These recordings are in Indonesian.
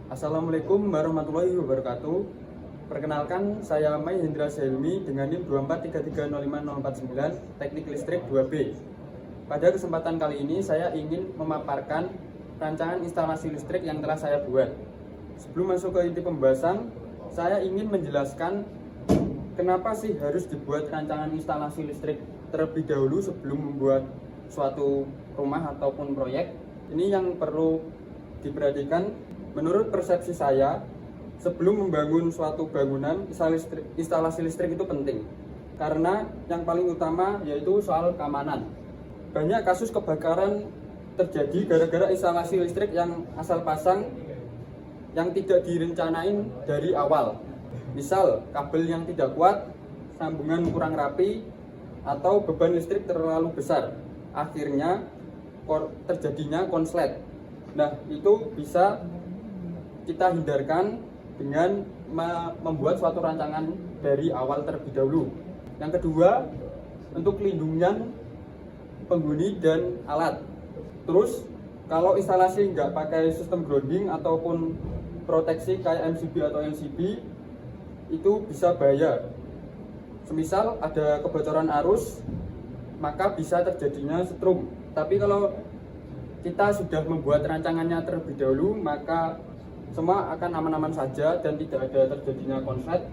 Assalamualaikum warahmatullahi wabarakatuh. Perkenalkan, saya Mai Hendra Selmi dengan NIM 243305049 Teknik Listrik 2B. Pada kesempatan kali ini saya ingin memaparkan rancangan instalasi listrik yang telah saya buat. Sebelum masuk ke inti pembahasan, saya ingin menjelaskan kenapa sih harus dibuat rancangan instalasi listrik terlebih dahulu sebelum membuat suatu rumah ataupun proyek. Ini yang perlu diperhatikan. Menurut persepsi saya, sebelum membangun suatu bangunan, instalasi listrik itu penting. Karena yang paling utama yaitu soal keamanan. Banyak kasus kebakaran terjadi gara-gara instalasi listrik yang asal pasang yang tidak direncanain dari awal. Misal, kabel yang tidak kuat, sambungan kurang rapi, atau beban listrik terlalu besar. Akhirnya terjadinya konslet. Nah, itu bisa kita hindarkan dengan membuat suatu rancangan dari awal terlebih dahulu. Yang kedua, untuk pelindungan penghuni dan alat. Terus, kalau instalasi nggak pakai sistem grounding ataupun proteksi kayak MCB atau LCB, itu bisa bahaya. Semisal ada kebocoran arus, maka bisa terjadinya setrum. Tapi kalau kita sudah membuat rancangannya terlebih dahulu, maka semua akan aman-aman saja dan tidak ada terjadinya konslet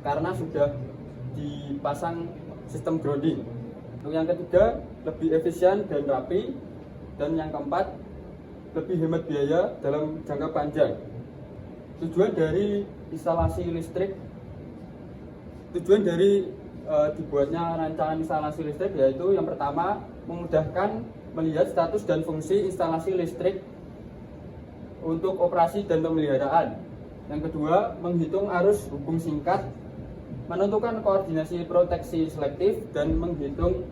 karena sudah dipasang sistem grounding. Untuk yang ketiga, lebih efisien dan rapi. Dan yang keempat, lebih hemat biaya dalam jangka panjang. Tujuan dari instalasi listrik, tujuan dari dibuatnya rancangan instalasi listrik yaitu yang pertama, memudahkan melihat status dan fungsi instalasi listrik untuk operasi dan pemeliharaan. Yang kedua, menghitung arus hubung singkat, menentukan koordinasi proteksi selektif, dan menghitung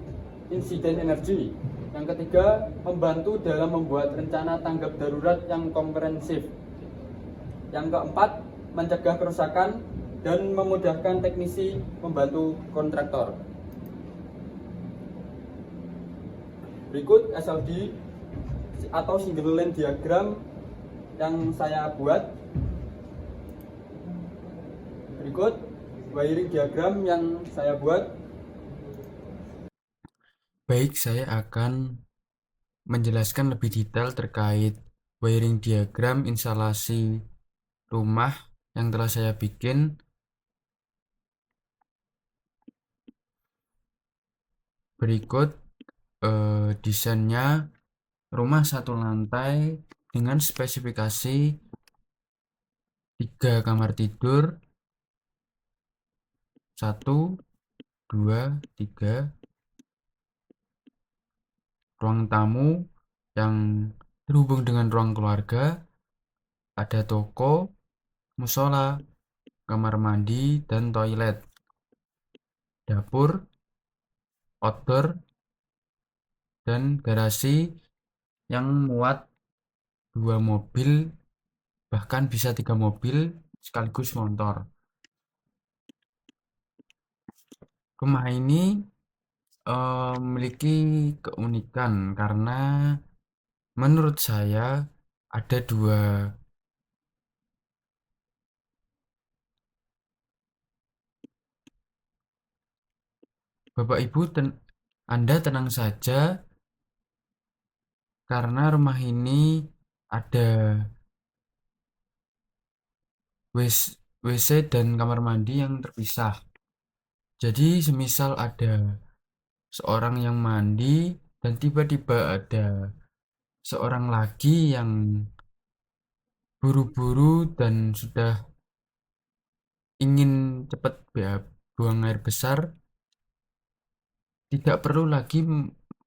insiden energi. Yang ketiga, membantu dalam membuat rencana tanggap darurat yang komprehensif. Yang keempat, mencegah kerusakan dan memudahkan teknisi membantu kontraktor. Berikut SLD atau single line diagram yang saya buat. Berikut wiring diagram yang saya buat. Baik, saya akan menjelaskan lebih detail terkait wiring diagram instalasi rumah yang telah saya bikin. Berikut desainnya rumah satu lantai dengan spesifikasi 3 kamar tidur, 1, 2, 3, ruang tamu yang terhubung dengan ruang keluarga, ada toko, musola, kamar mandi, dan toilet, dapur, outdoor, dan garasi yang muat 2 mobil, bahkan bisa 3 mobil sekaligus motor. Rumah ini memiliki keunikan karena menurut saya ada 2. Bapak Ibu, Anda tenang saja karena rumah ini ada WC dan kamar mandi yang terpisah. Jadi semisal ada seorang yang mandi dan tiba-tiba ada seorang lagi yang buru-buru dan sudah ingin cepat buang air besar, tidak perlu lagi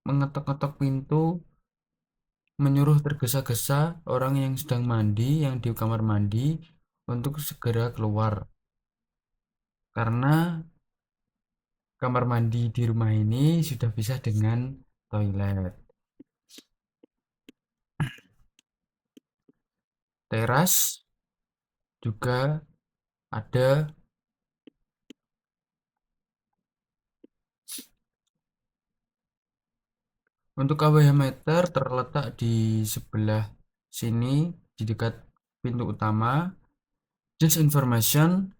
mengetok-ketok pintu, menyuruh tergesa-gesa orang yang sedang mandi, yang di kamar mandi, untuk segera keluar. Karena kamar mandi di rumah ini sudah bisa dengan toilet. Teras juga ada. Untuk KWH meter terletak di sebelah sini, di dekat pintu utama. Just information,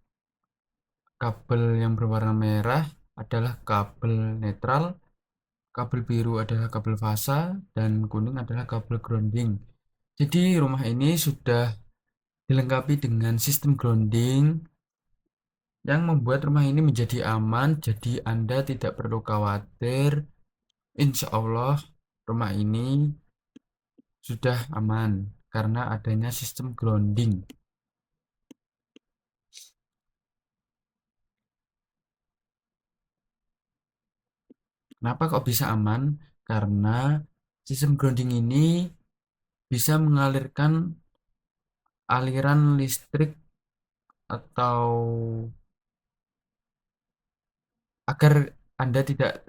kabel yang berwarna merah adalah kabel netral, kabel biru adalah kabel fasa, dan kuning adalah kabel grounding. Jadi rumah ini sudah dilengkapi dengan sistem grounding yang membuat rumah ini menjadi aman. Jadi Anda tidak perlu khawatir. Insya Allah rumah ini sudah aman karena adanya sistem grounding. Kenapa kok bisa aman? Karena sistem grounding ini bisa mengalirkan aliran listrik atau agar Anda tidak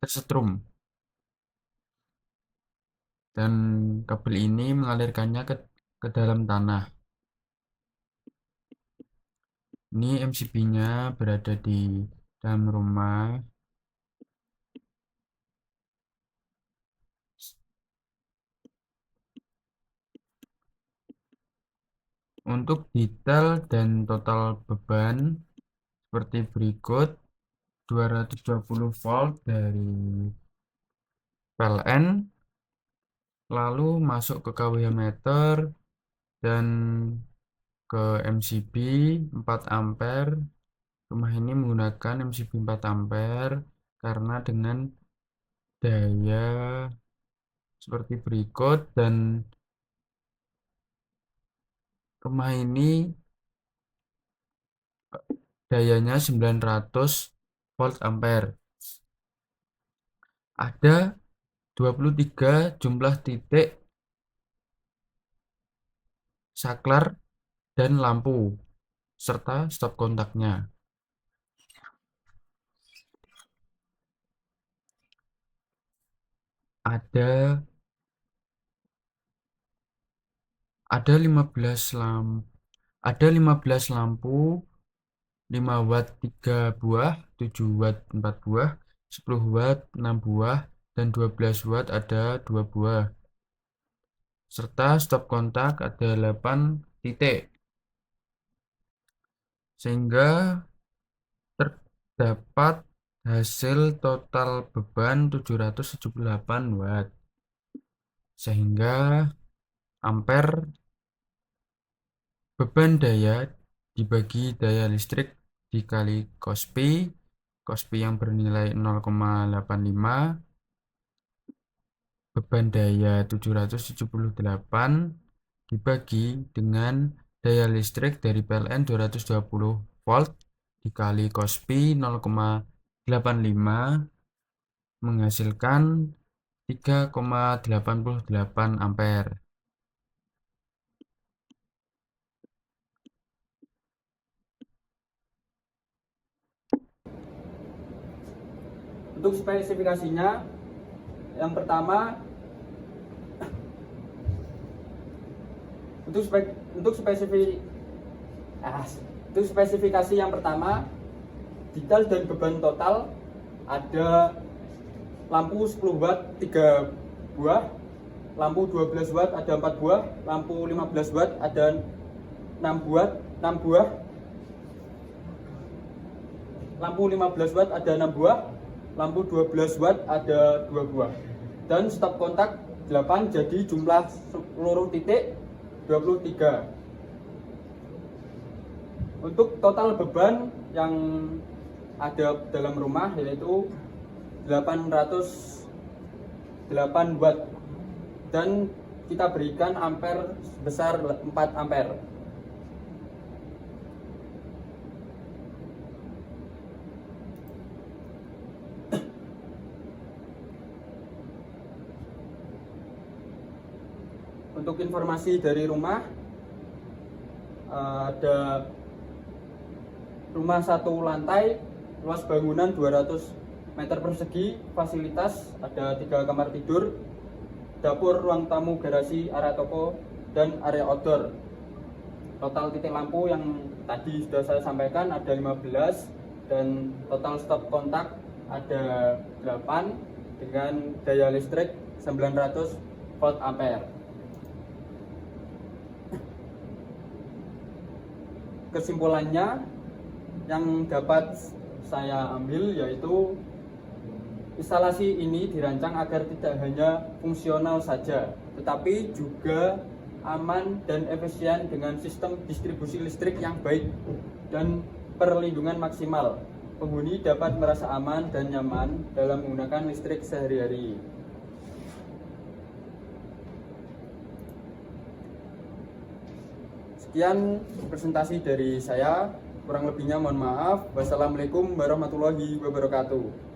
tersetrum, dan kabel ini mengalirkannya ke dalam tanah. Ini MCB-nya berada di dalam rumah. Untuk detail dan total beban seperti berikut: 220 volt dari PLN, lalu masuk ke kWh meter dan ke MCB 4 ampere. Rumah ini menggunakan MCB 4 ampere karena dengan daya seperti berikut, dan rumah ini dayanya 900 volt ampere. Ada 23 jumlah titik saklar dan lampu serta stop kontaknya. Ada 15 lampu 5 watt 3 buah, 7 watt 4 buah, 10 watt 6 buah, dan 12 watt ada 2 buah. Serta stop kontak ada 8 titik. Sehingga terdapat hasil total beban 778 watt. Sehingga ampere beban daya dibagi daya listrik dikali Kospi yang bernilai 0,85, beban daya 778 dibagi dengan daya listrik dari PLN 220 volt dikali Kospi 0,85 menghasilkan 3,88 ampere. Untuk spesifikasinya, yang pertama, untuk spesifikasi yang pertama, detail dan beban total ada lampu 10 watt 3 buah, lampu 12 watt ada 4 buah, lampu 15 watt ada 6 buah, lampu 15 watt ada 6 buah, lampu 12 watt ada 2 buah, dan stop kontak 8, jadi jumlah seluruh titik 23. Untuk total beban yang ada dalam rumah yaitu 808 watt, dan kita berikan ampere sebesar 4 ampere. Untuk informasi dari rumah, ada rumah 1 lantai, luas bangunan 200 meter persegi, fasilitas ada 3 kamar tidur, dapur, ruang tamu, garasi, area toko, dan area outdoor. Total titik lampu yang tadi sudah saya sampaikan ada 15, dan total stop kontak ada 8 dengan daya listrik 900 volt ampere. kesimpulannya yang dapat saya ambil yaitu instalasi ini dirancang agar tidak hanya fungsional saja, tetapi juga aman dan efisien dengan sistem distribusi listrik yang baik dan perlindungan maksimal. Penghuni dapat merasa aman dan nyaman dalam menggunakan listrik sehari-hari. Sekian presentasi dari saya, kurang lebihnya mohon maaf. Wassalamualaikum warahmatullahi wabarakatuh.